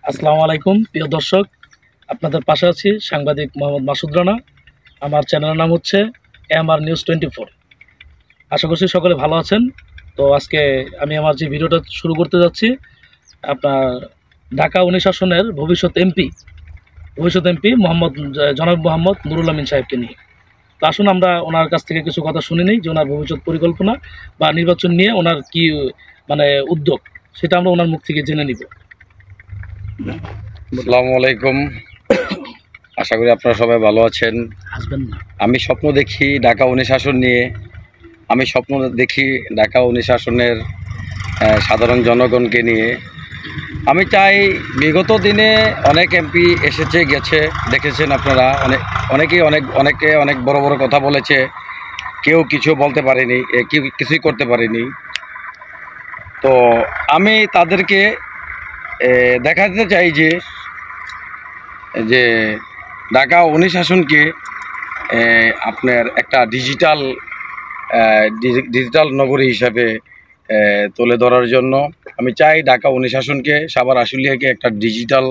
আসসালামু আলাইকুম প্রিয় দর্শক, আপনাদের পাশে আছি সাংবাদিক মোহাম্মদ মাসুদ রানা। আমার চ্যানেলের নাম হচ্ছে AMR News 24। আশা করছি সকলে ভালো আছেন। তো আজকে আমি আমার যে ভিডিওটা শুরু করতে যাচ্ছি আপনার ঢাকা 19 আসনের ভবিষ্যৎ এমপি জনাব মোহাম্মদ নুরুল আমিন সাহেবকে নিয়ে। তো আসুন আমরা ওনার কাছ থেকে কিছু কথা শুনে নিই যে ওনার ভবিষ্যৎ পরিকল্পনা বা নির্বাচন নিয়ে ওনার কি উদ্যোগ, সেটা আমরা ওনার মুখ থেকে জেনে নিব। আসসালামু আলাইকুম, আশা করি আপনারা সবাই ভালো আছেন। আমি স্বপ্ন দেখি ঢাকা 19 আসন নিয়ে। আমি স্বপ্ন দেখি ঢাকা 19 আসনের সাধারণ জনগণকে নিয়ে। আমি চাই, বিগত দিনে অনেক এমপি এসেছে গেছে, দেখেছেন আপনারা, অনেকে অনেক বড় বড় কথা বলেছে, কেউ কিছু বলতে পারেনি, কেউ কিছুই করতে পারেনি। তো আমি তাদেরকে দেখাতে চাই যে ঢাকা 19 আসনকে আপনার একটা ডিজিটাল নগরী হিসাবে তুলে ধরার জন্য আমি চাই ঢাকা 19 আসনকে, সাভার আশুলিয়াকে একটা ডিজিটাল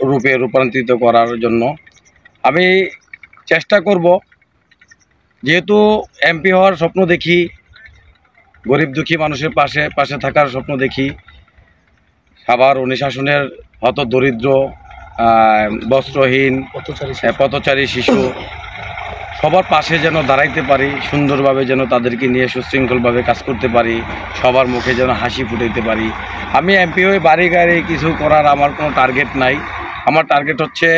রূপে রূপান্তরিত করার জন্য আমি চেষ্টা করব। যেহেতু এমপি হওয়ার স্বপ্ন দেখি, গরিব দুঃখী মানুষের পাশে থাকার স্বপ্ন দেখি, সাভার 19 আসনের হত দরিদ্র, বস্ত্রহীন, পথচারী শিশু সবার পাশে যেন দাঁড়াইতে পারি, সুন্দরভাবে যেন তাদেরকে নিয়ে সুশৃঙ্খলভাবে কাজ করতে পারি, সবার মুখে যেন হাসি ফুটাইতে পারি। আমি এমপি হয়ে বাড়ি গাড়ি কিছু করার আমার কোনো টার্গেট নাই। আমার টার্গেট হচ্ছে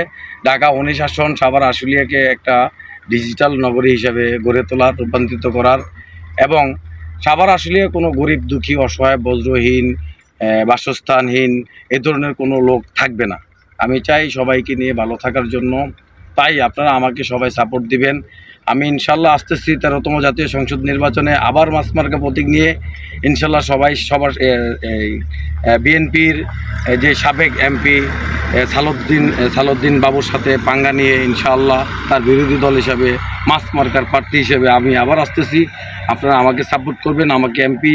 ঢাকা 19 আসন সাভার আশুলিয়াকে একটা ডিজিটাল নগরী হিসাবে গড়ে তোলার, রূপান্তরিত করার, এবং সাভার আশুলিয়া কোনো গরিব দুঃখী, অসহায়, বস্ত্রহীন, বাসস্থানহীন এ ধরনের কোনো লোক থাকবে না। আমি চাই সবাইকে নিয়ে ভালো থাকার জন্য। তাই আপনারা আমাকে সবাই সাপোর্ট দিবেন। আমি ইনশাল্লাহ আসতেছি 13তম জাতীয় সংসদ নির্বাচনে আবার মাসমার্কা প্রতীক নিয়ে। ইনশাল্লাহ সবার বিএনপির যে সাবেক এমপি সালাউদ্দিন বাবুর সাথে পাঙ্গা নিয়ে ইনশাআল্লাহ তার বিরোধী দল হিসাবে মাসমার্কার প্রার্থী হিসেবে আমি আবার আসতেছি। আপনারা আমাকে সাপোর্ট করবেন, আমাকে এমপি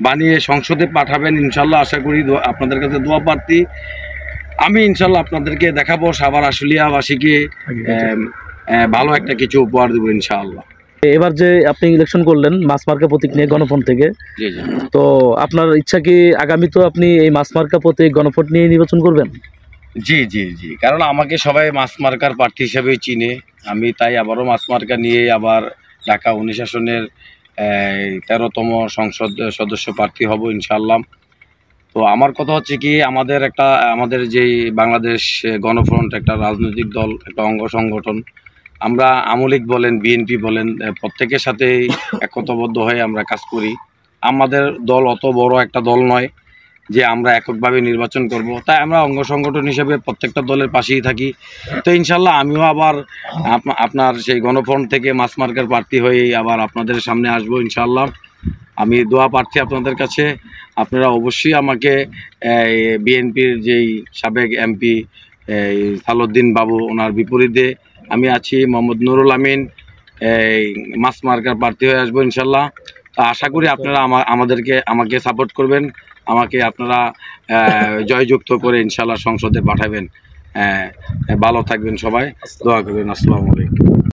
বানিয়ে সংসদে পাঠাবেন ইনশাল্লাহ। আশা করি আপনাদের কাছে দোয়া প্রার্থী। আমি ইনশাল্লাহ আপনাদেরকে দেখাবো, সাভার আশুলিয়াবাসীকে ভালো একটা কিছু উপহার দেবো ইনশাআল্লাহ। এবার যে আপনি ইলেকশন করলেন মাসমার্কা প্রতীক নিয়ে গণফ্রন্ট থেকে, তো আপনার ইচ্ছা কি আগামী তো আপনি এই মাসমার্কা প্রতীক গণফ্রন্ট নিয়ে নির্বাচন করবেন? জি, কারণ আমাকে সবাই মাসমার্কার প্রার্থী হিসেবেই চিনে। আমি তাই আবারও মাসমার্কা নিয়ে আবার ঢাকা 19 আসনের 13তম সংসদ সদস্য প্রার্থী হব ইনশাআল্লাহ। তো আমার কথা হচ্ছে কি, আমাদের যেই বাংলাদেশ গণফ্রন্ট একটা রাজনৈতিক দল, একটা অঙ্গ সংগঠন। আমরা আওয়ামী লীগ বলেন, বিএনপি বলেন, প্রত্যেকের সাথেই একতাবদ্ধ হয়ে আমরা কাজ করি। আমাদের দল অত বড় একটা দল নয় যে আমরা এককভাবে নির্বাচন করব, তাই আমরা অঙ্গ সংগঠন হিসেবে প্রত্যেকটা দলের পাশেই থাকি। তো ইনশাল্লাহ আমিও আবার আপনার সেই গণফ্রন্ট থেকে মাসমার্কার প্রার্থী হয়ে আবার আপনাদের সামনে আসবো ইনশাল্লাহ। আমি দোয়া প্রার্থী আপনাদের কাছে। আপনারা অবশ্যই আমাকে বিএনপির যেই সাবেক এমপি সালাউদ্দিন বাবু, ওনার বিপরীতে আমি আছি মোহাম্মদ নুরুল আমিন, মাসমার্কার প্রার্থী হয়ে আসবো ইনশাল্লাহ। তা আশা করি আপনারা আমাকে সাপোর্ট করবেন, আমাকে আপনারা জয়যুক্ত করে ইনশাল্লাহ সংসদে পাঠাবেন। ভালো থাকবেন সবাই, দোয়া করবেন। আসসালামু আলাইকুম।